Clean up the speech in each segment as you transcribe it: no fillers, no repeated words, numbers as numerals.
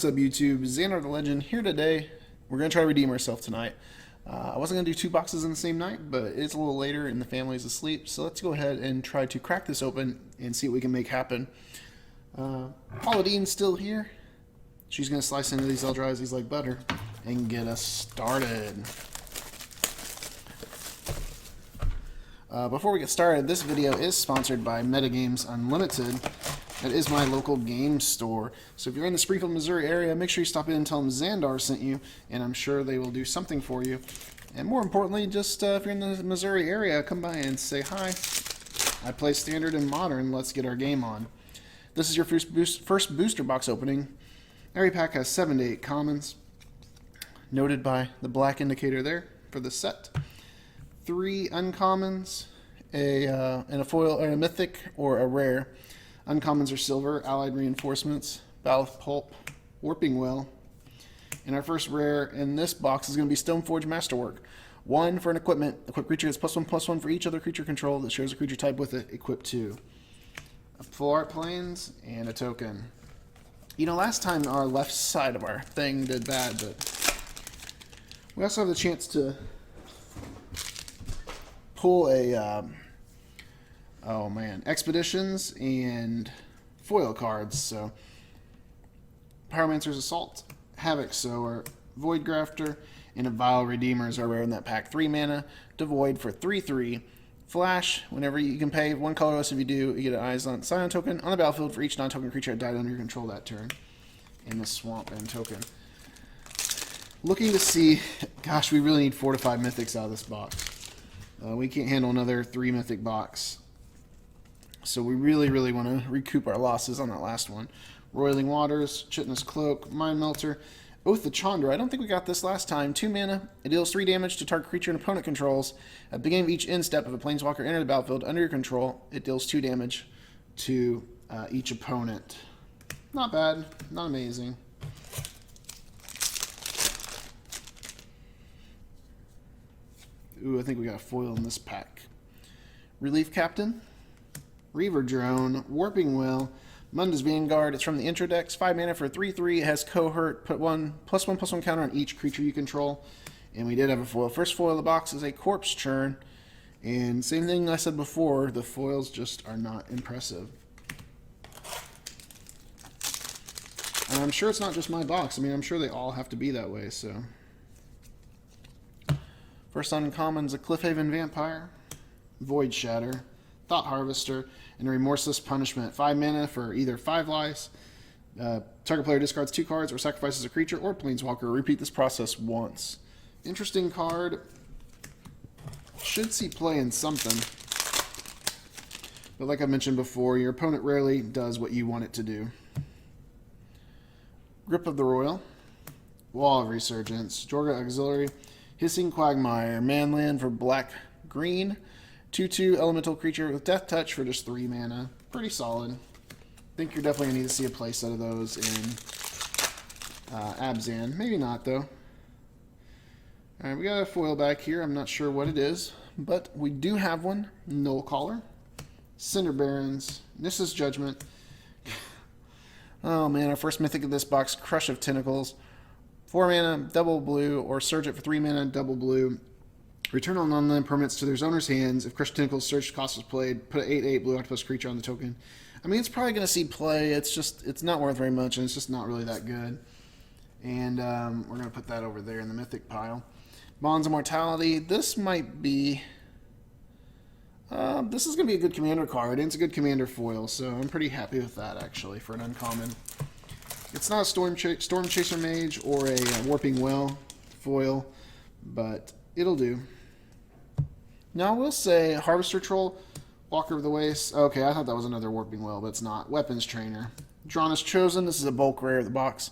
What's up, YouTube? Xandar the Legend here today. We're going to try to redeem ourselves tonight. I wasn't going to do two boxes in the same night, but it's a little later and the family is asleep, so let's go ahead and try to crack this open and see what we can make happen. Paula Dean's still here. She's going to slice into these Eldrazi's like butter and get us started. Before we get started, this video is sponsored by Metagames Unlimited. That is my local game store. So if you're in the Springfield, Missouri area, make sure you stop in and tell them Zandar sent you, and I'm sure they will do something for you. And more importantly, just if you're in the Missouri area, come by and say hi. I play Standard and Modern. Let's get our game on. This is your first booster box opening. Every pack has 7 to 8 commons, noted by the black indicator there for the set. 3 uncommons, and a foil, or a mythic, or a rare. Uncommons are silver, allied reinforcements, ballast pulp, warping well. And our first rare in this box is going to be Stoneforge Masterwork. 1 for an equipment. Equipped creature has +1/+1 for each other creature control that shares a creature type with it. Equip 2. A full art planes and a token. You know, last time our left side of our thing did bad, but we also have the chance to pull a Expeditions and foil cards. So Pyromancer's Assault, Havoc Sower, Void Grafter, and a Vile Redeemers are rare in that pack. 3 mana, Devoid for 3/3. Flash, whenever you can pay 1 colorless. If you do, you get an Eyes on Scion token on the battlefield for each non-token creature that died under your control that turn. And the Swamp and token. Looking to see, gosh, we really need 4 to 5 mythics out of this box. We can't handle another 3 mythic box. So we really want to recoup our losses on that last one. Roiling Waters, Chitinous Cloak, Mind Melter, Oath of Chandra. I don't think we got this last time. 2 mana. It deals 3 damage to target creature and opponent controls. At the beginning of each end step, if a Planeswalker enters the battlefield under your control, it deals 2 damage to each opponent. Not bad. Not amazing. Ooh, I think we got a foil in this pack. Relief Captain, Reaver Drone, Warping Will, Munda's Vanguard. It's from the intro decks. 5 mana for 3/3. It has Cohort. Put 1/1/+1 counter on each creature you control. And we did have a foil. First foil of the box is a Corpse Churn. And same thing I said before, the foils just are not impressive. And I'm sure it's not just my box. I mean, I'm sure they all have to be that way, so. First uncommons, a Cliffhaven Vampire, Void Shatter, Thought Harvester, and a Remorseless Punishment. 5 mana for either 5 lives. Target player discards 2 cards or sacrifices a creature or planeswalker. Repeat this process once. Interesting card. Should see play in something. But like I mentioned before, your opponent rarely does what you want it to do. Grip of the Royal, Wall of Resurgence, Jorga Auxiliary, Hissing Quagmire, Manland for black-green, 2/2 elemental creature with Death Touch for just 3 mana. Pretty solid. Think you're definitely going to need to see a play set of those in Abzan. Maybe not, though. Alright, we got a foil back here. I'm not sure what it is, but we do have one. Null Caller, Cinder Barons, Nissa's Judgment. Oh man, our first mythic of this box, Crush of Tentacles. 4 mana, double blue, or Surge it for 3 mana, double blue. Return all non-land permanents to their owner's hands. If Crush Tentacles Surge cost was played, put an 8/8 blue octopus creature on the token. I mean, it's probably going to see play. It's not worth very much, and it's just not really that good. And we're going to put that over there in the mythic pile. Bonds of Mortality. This might be... this is going to be a good commander card, and it's a good commander foil, so I'm pretty happy with that, actually, for an uncommon. It's not a Storm Chaser Mage or a Warping Well foil, but it'll do. Now I will say Harvester Troll, Walker of the Waste. Okay, I thought that was another Warping Well, but it's not. Weapons Trainer. Drawn as Chosen. This is a bulk rare of the box.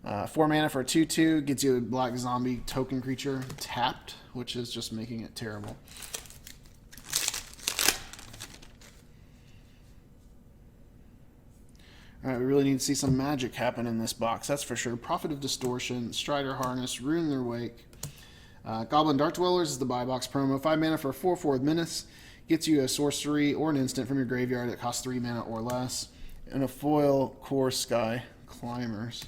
4 mana for a 2/2. Gets you a black zombie token creature tapped, which is just making it terrible. Alright, we really need to see some magic happen in this box, that's for sure. Prophet of Distortion, Strider Harness, Ruin Their Wake. Goblin Dark Dwellers is the buy box promo. 5 mana for a 4/4 with Menace. Gets you a sorcery or an instant from your graveyard that costs 3 mana or less. And a foil Core Sky Climbers.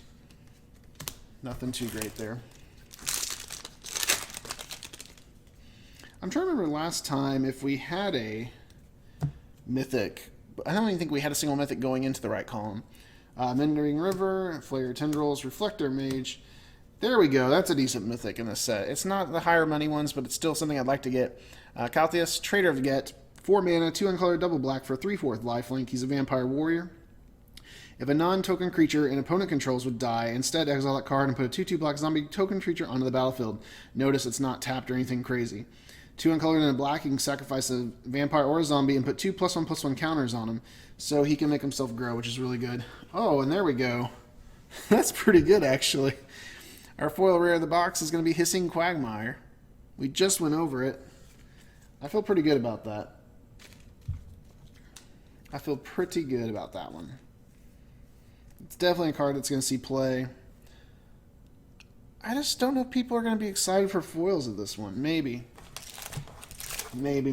Nothing too great there. I'm trying to remember last time if we had a mythic. I don't even think we had a single mythic going into the right column. Mending River, Flare Tendrils, Reflector Mage. There we go. That's a decent mythic in this set. It's not the higher money ones, but it's still something I'd like to get. Caltheus, Trader of Get, 4 mana, 2 uncolored, double black for 3/4 lifelink. He's a vampire warrior. If a non-token creature an opponent controls would die, instead exile that card and put a 2/2 black zombie token creature onto the battlefield. Notice it's not tapped or anything crazy. 2 uncolored and a black, you can sacrifice a vampire or a zombie and put 2 +1/+1 counters on him, so he can make himself grow, which is really good. Oh, and there we go. That's pretty good, actually. Our foil rare of the box is going to be Hissing Quagmire. We just went over it. I feel pretty good about that. I feel pretty good about that one. It's definitely a card that's going to see play. I just don't know if people are going to be excited for foils of this one. Maybe. Maybe.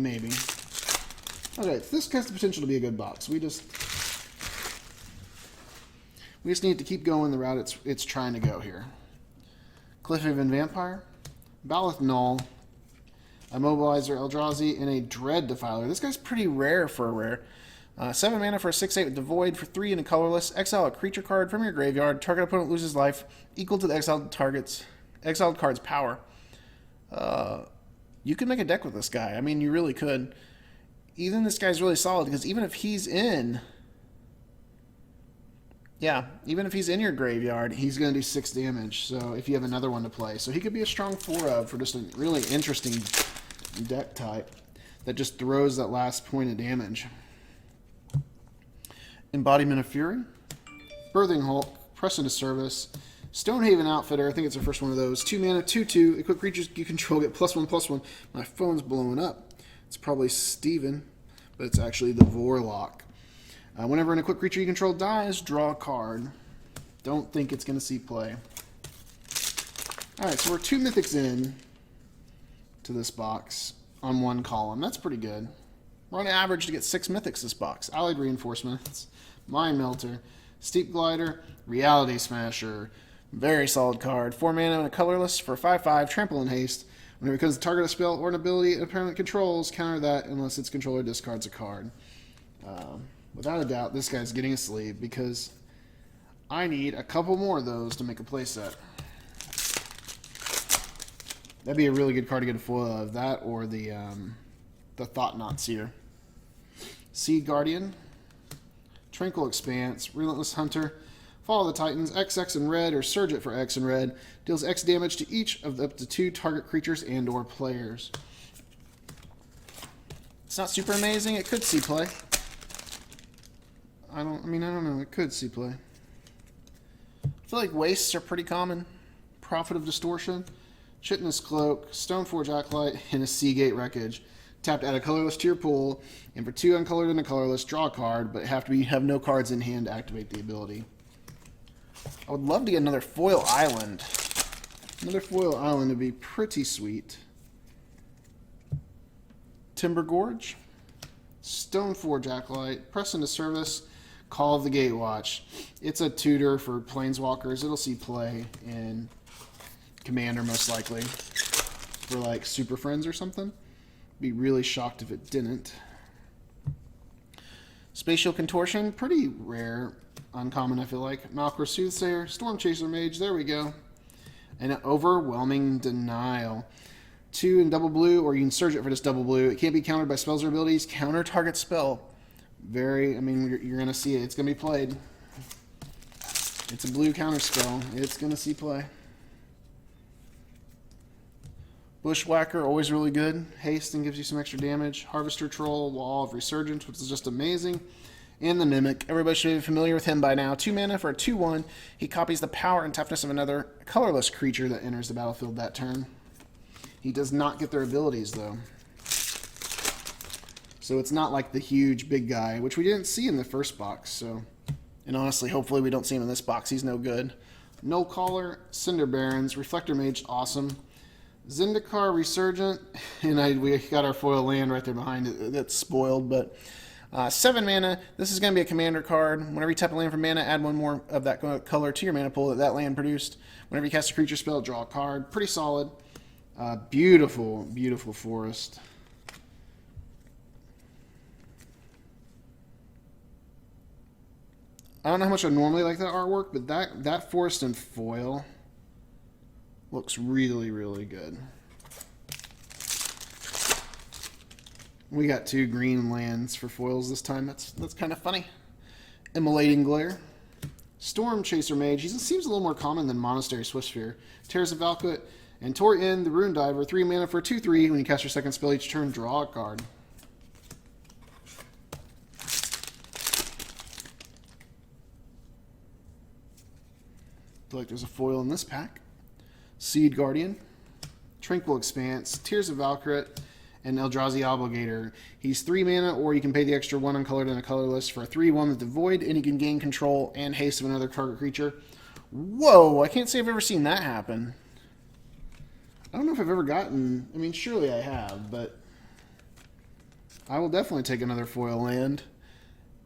Okay, this has the potential to be a good box. We just need to keep going the route it's trying to go here. Cliffhaven Vampire, Baloth Null, a Mobilizer Eldrazi, and a Dread Defiler. This guy's pretty rare for a rare. 7 mana for a 6/8 with Devoid for 3 and a colorless. Exile a creature card from your graveyard. Target opponent loses life equal to the exiled card's power. You could make a deck with this guy. I mean, you really could. Even this guy's really solid because even if he's in... Yeah, even if he's in your graveyard, he's going to do 6 damage. So if you have another one to play. So he could be a strong 4-of for just a really interesting deck type that just throws that last point of damage. Embodiment of Fury, Birthing Hulk, Press into Service, Stonehaven Outfitter. I think it's the first one of those. 2 mana, 2/2. Equip creatures you control get +1/+1. My phone's blowing up. It's probably Steven, but it's actually the Vorlock. Whenever an equipped creature you control dies, draw a card. Don't think it's going to see play. Alright, so we're 2 mythics in to this box on 1 column. That's pretty good. We're on average to get 6 mythics this box. Allied Reinforcements, Mind Melter, Steep Glider, Reality Smasher. Very solid card. 4 mana and a colorless for 5/5, Trample and Haste. Whenever it becomes the target of a spell or an ability an opponent controls, counter that unless its controller discards a card. Without a doubt, this guy's getting a sleeve because I need a couple more of those to make a playset. That'd be a really good card to get a foil of. That or the Thought-Knot Seer. Seed Guardian, Tranquil Expanse, Relentless Hunter, Follow the Titans, XX in red or Surge it for X in red. Deals X damage to each of the up to 2 target creatures and or players. It's not super amazing. It could see play. I don't know. It could see play. I feel like wastes are pretty common. Prophet of Distortion, Chitinous Cloak, Stoneforge Acolyte, and a Seagate Wreckage. Tap to add a colorless to your pool, and for 2 uncolored and a colorless, draw a card, but have no cards in hand to activate the ability. I would love to get another foil island. Another foil island would be pretty sweet. Timber Gorge, Stoneforge Acolyte, Press into Service, Call of the Gatewatch. It's a tutor for Planeswalkers. It'll see play in Commander most likely. For like Super Friends or something. Be really shocked if it didn't. Spatial Contortion, pretty rare. Uncommon, I feel like. Malchor Soothsayer, Storm Chaser Mage, there we go. And an Overwhelming Denial. 2 in double blue, or you can search it for just double blue. It can't be countered by spells or abilities. Counter target spell. You're going to see it. It's going to be played. It's a blue counter spell. It's going to see play. Bushwhacker, always really good. Haste and gives you some extra damage. Harvester Troll, Wall of Resurgence, which is just amazing. And the Mimic. Everybody should be familiar with him by now. 2 mana for a 2/1. He copies the power and toughness of another colorless creature that enters the battlefield that turn. He does not get their abilities, though. So it's not like the huge big guy, which we didn't see in the first box. And honestly, hopefully we don't see him in this box. He's no good. Null Caller, Cinder Barons, Reflector Mage, awesome. Zendikar Resurgent, and we got our foil land right there behind it. That's spoiled, but 7 mana. This is going to be a commander card. Whenever you tap a land for mana, add one more of that color to your mana pool that land produced. Whenever you cast a creature spell, draw a card. Pretty solid. Beautiful, beautiful forest. I don't know how much I normally like that artwork, but that forest in foil looks really, really good. We got 2 green lands for foils this time. That's kind of funny. Immolating Glare. Storm Chaser Mage. He seems a little more common than Monastery Swiftspear. Tears of Valkut. And Tor In, the Rune Diver. 3 mana for 2/3. When you cast your second spell each turn, draw a card. Feel like there's a foil in this pack. Seed Guardian. Tranquil Expanse. Tears of Valkut. And Eldrazi Obligator. He's 3 mana, or you can pay the extra 1 uncolored and a colorless for a 3/1 with the Void, and you can gain control and haste of another target creature. Whoa, I can't say I've ever seen that happen. I don't know if I've ever gotten... I mean, surely I have, but... I will definitely take another foil land.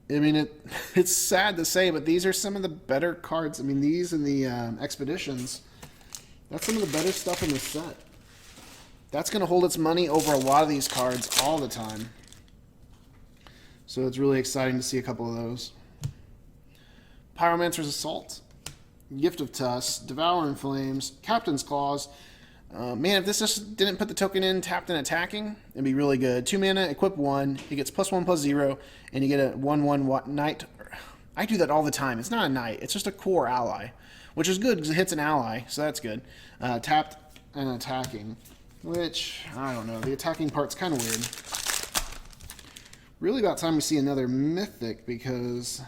I mean, it's sad to say, but these are some of the better cards. I mean, these and the Expeditions, that's some of the better stuff in the set. That's going to hold its money over a lot of these cards all the time. So it's really exciting to see a couple of those. Pyromancer's Assault, Gift of Tusk, Devour in Flames, Captain's Claws. Man, if this just didn't put the token in tapped and attacking, it'd be really good. 2 mana, equip 1, it gets +1/+0, and you get a 1/1 knight. I do that all the time. It's not a knight, it's just a core ally, which is good because it hits an ally, so that's good. Tapped and attacking. Which, I don't know, the attacking part's kind of weird. Really about time we see another Mythic, because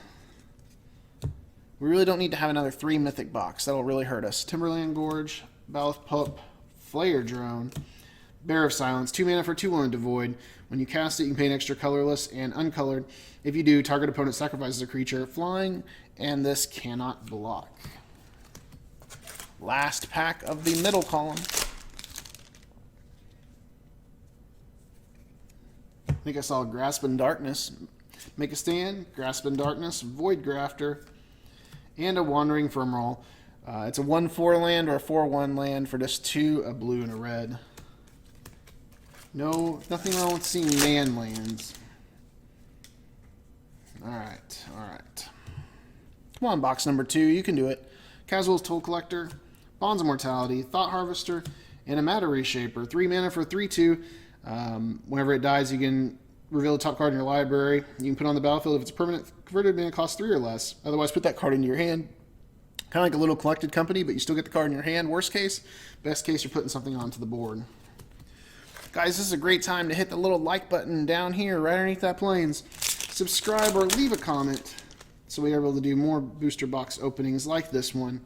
we really don't need to have another 3 Mythic box. That'll really hurt us. Timberland Gorge, Baloth Pup, Flayer Drone, Bear of Silence, 2 mana for 2/1 Devoid. When you cast it, you can pay an extra colorless and uncolored. If you do, target opponent sacrifices a creature, flying, and this cannot block. Last pack of the middle column. I think I saw Grasp in Darkness. Make a Stand, Grasp in Darkness, Void Grafter, and a Wandering Firmroll. It's a 1/4 land or a 4/1 land for just 2, a blue and a red. No, nothing wrong with seeing man lands. Alright, alright. Come on, box number 2, you can do it. Casual's Toll Collector, Bonds of Mortality, Thought Harvester, and a Matter Reshaper. 3 mana for 3/2. Whenever it dies, you can reveal the top card in your library. You can put it on the battlefield if it's permanent. Converted mana costs 3 or less. Otherwise, put that card into your hand. Kind of like a little collected company, but you still get the card in your hand. Worst case, best case, you're putting something onto the board. Guys, this is a great time to hit the little like button down here, right underneath that planes. Subscribe or leave a comment so we are able to do more booster box openings like this one.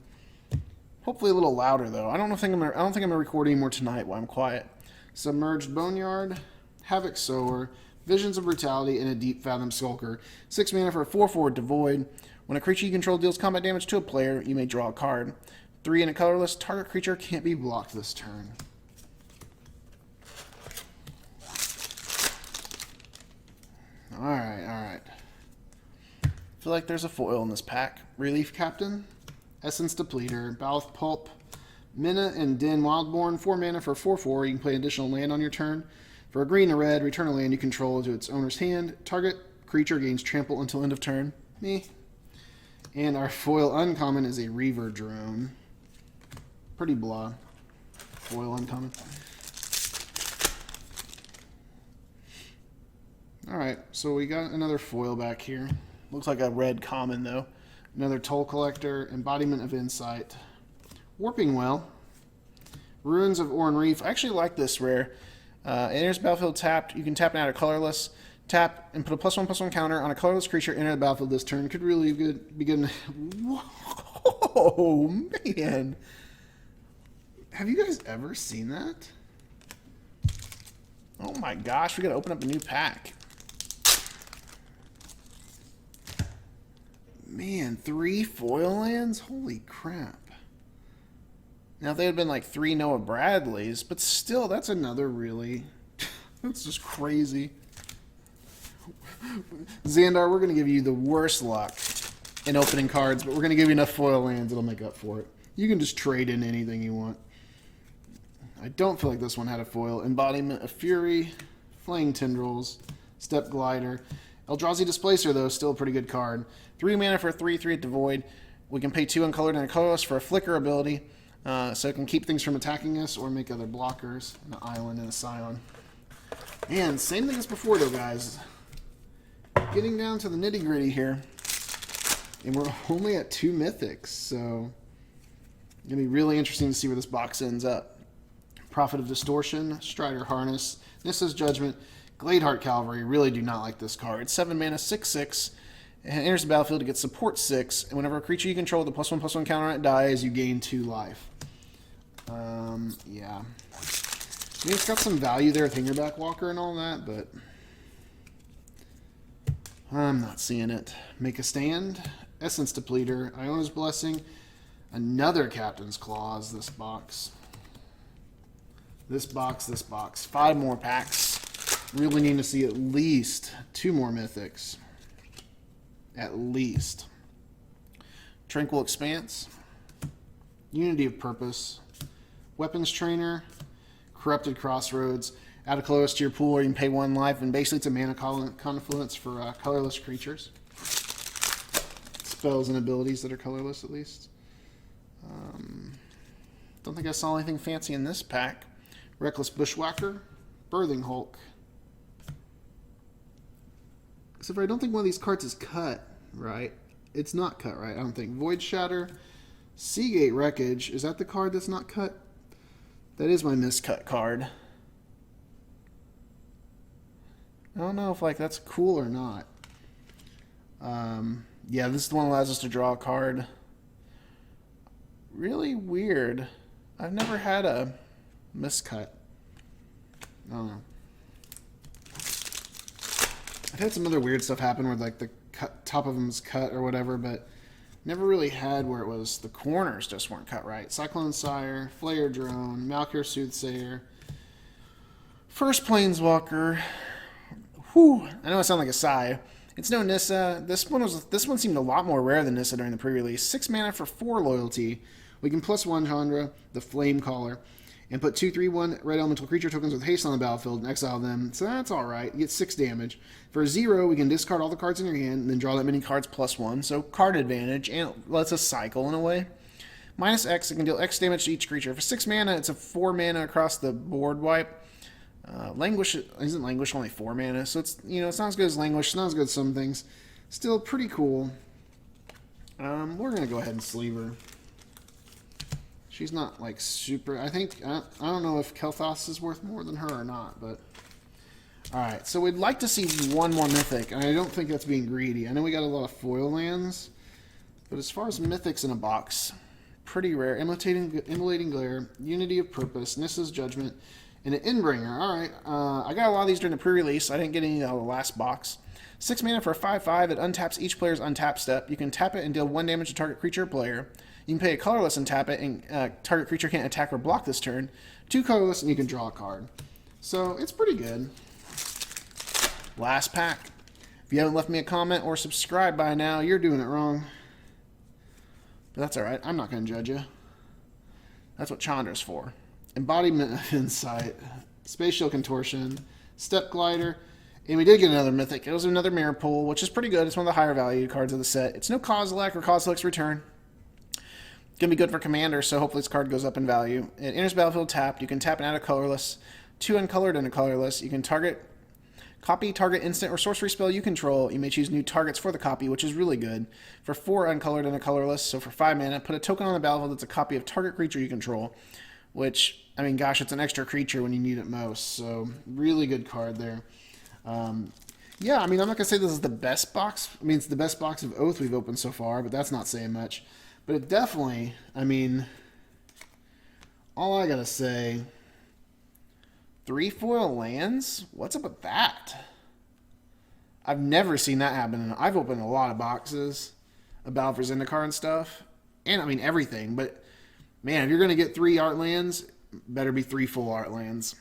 Hopefully a little louder though. I don't think I'm gonna record any more tonight while I'm quiet. Submerged Boneyard, Havoc Sower, Visions of Brutality, and a Deep Fathom Skulker. 6 mana for a 4/4 Devoid. When a creature you control deals combat damage to a player, you may draw a card. 3 and a colorless. Target creature can't be blocked this turn. Alright, alright. I feel like there's a foil in this pack. Relief Captain, Essence Depleter, Baloth Pulp, Minna and Din Wildborn. 4 mana for 4/4. You can play an additional land on your turn. For a green and a red, return a land you control to its owner's hand. Target creature gains trample until end of turn. Me. And our foil uncommon is a Reaver Drone. Pretty blah. Foil uncommon. Alright, so we got another foil back here. Looks like a red common though. Another Toll Collector, Embodiment of Insight, Warping Well, Ruins of Oran Reef. I actually like this rare. Enters battlefield tapped. You can tap and add a colorless. Tap and put a +1/+1 counter on a colorless creature enter the battlefield this turn. Could really be good. Whoa, man. Have you guys ever seen that? Oh my gosh, we gotta open up a new pack. Man, 3 foil lands? Holy crap. Now, if they had been like 3 Noah Bradleys, but still, that's another really... that's just crazy. Zandar, we're going to give you the worst luck in opening cards, but we're going to give you enough foil lands that'll make up for it. You can just trade in anything you want. I don't feel like this one had a foil. Embodiment of Fury, Flaying Tendrils, Step Glider. Eldrazi Displacer, though, still a pretty good card. 3 mana for a 3/3 at the Void. We can pay 2 uncolored and a colorless for a Flicker ability, so it can keep things from attacking us or make other blockers. An Island and a Scion. And same thing as before, though, guys. Getting down to the nitty-gritty here. And we're only at 2 mythics, so it's going to be really interesting to see where this box ends up. Prophet of Distortion, Strider Harness, Nissa's Judgment, Gladeheart Cavalry. Really do not like this card. 7 mana, 6/6. It enters the battlefield to get support 6, and whenever a creature you control with a +1/+1 counter on it dies, you gain 2 life. Yeah. I mean, it's got some value there with Hingerback Walker and all that, but I'm not seeing it. Make a Stand, Essence Depleter, Iona's Blessing, another Captain's Clause, this box. This box. 5 more packs. Really need to see at least 2 more mythics. At least. Tranquil Expanse, Unity of Purpose, Weapons Trainer, Corrupted Crossroads. Add a colorless to your pool, or you can pay 1 life, and basically it's a mana confluence for colorless creatures. Spells and abilities that are colorless, at least. Don't think I saw anything fancy in this pack. Reckless Bushwhacker, Birthing Hulk. Except for I don't think one of these cards is cut, right? It's not cut, right? I don't think. Void Shatter, Seagate Wreckage. Is that the card that's not cut? That is my miscut card. I don't know if that's cool or not. Yeah, this is the one that allows us to draw a card. Really weird. I've never had a miscut. I don't know. I've had some other weird stuff happen where the top of them's cut or whatever, but never really had where it was the corners just weren't cut right. Cyclone Sire, Flayer Drone, Malkir Soothsayer, First Planeswalker. Whew, I know I sound like a sigh. It's no Nissa. This one seemed a lot more rare than Nissa during the pre-release. 6 mana for 4 loyalty. We can +1 Chandra, the Flame Caller, and put 2/3/1 red elemental creature tokens with haste on the battlefield and exile them. So that's alright. You get 6 damage. For 0, we can discard all the cards in your hand and then draw that many cards +1. So card advantage, and it lets us cycle in a way. -X, it can deal X damage to each creature. For 6 mana, it's a 4 mana across the board wipe. Languish isn't Languish only 4 mana, so it's it's not as good as Languish, it's not as good as some things. Still pretty cool. We're gonna go ahead and sleeve her. She's not super. I don't know if Kel'Thas is worth more than her or not, but all right. So we'd like to see 1 more mythic, and I don't think that's being greedy. I know we got a lot of foil lands, but as far as mythics in a box, pretty rare. Immolating Glare, Unity of Purpose, Nissa's Judgment, and an Endbringer. All right, I got a lot of these during the pre-release. I didn't get any out of the last box. 6 mana for a 5/5. It untaps each player's untap step. You can tap it and deal 1 damage to target creature or player. You can pay a colorless and tap it, and target creature can't attack or block this turn. 2 colorless, and you can draw a card. So it's pretty good. Last pack. If you haven't left me a comment or subscribed by now, you're doing it wrong. But that's alright. I'm not going to judge you. That's what Chandra's for. Embodiment of Insight, Spatial Contortion, Step Glider, and we did get another mythic. It was another Mirror Pool, which is pretty good. It's one of the higher value cards of the set. It's no Kozilek or Kozilek's Return. It's going to be good for Commander, so hopefully this card goes up in value. It enters battlefield tapped. You can tap and add a colorless, 2 uncolored and a colorless. You can copy target instant or sorcery spell you control. You may choose new targets for the copy, which is really good. For 4 uncolored and a colorless, so for 5 mana, put a token on the battlefield that's a copy of target creature you control, which, I mean, gosh, it's an extra creature when you need it most. So really good card there. Yeah, I mean, I'm not going to say this is the best box. I mean, it's the best box of Oath we've opened so far, but that's not saying much. But it definitely, I mean, all I got to say, 3 foil lands? What's up with that? I've never seen that happen. I've opened a lot of boxes of Battle for Zendikar and stuff. And, I mean, everything. But, man, if you're going to get 3 art lands, better be 3 full art lands.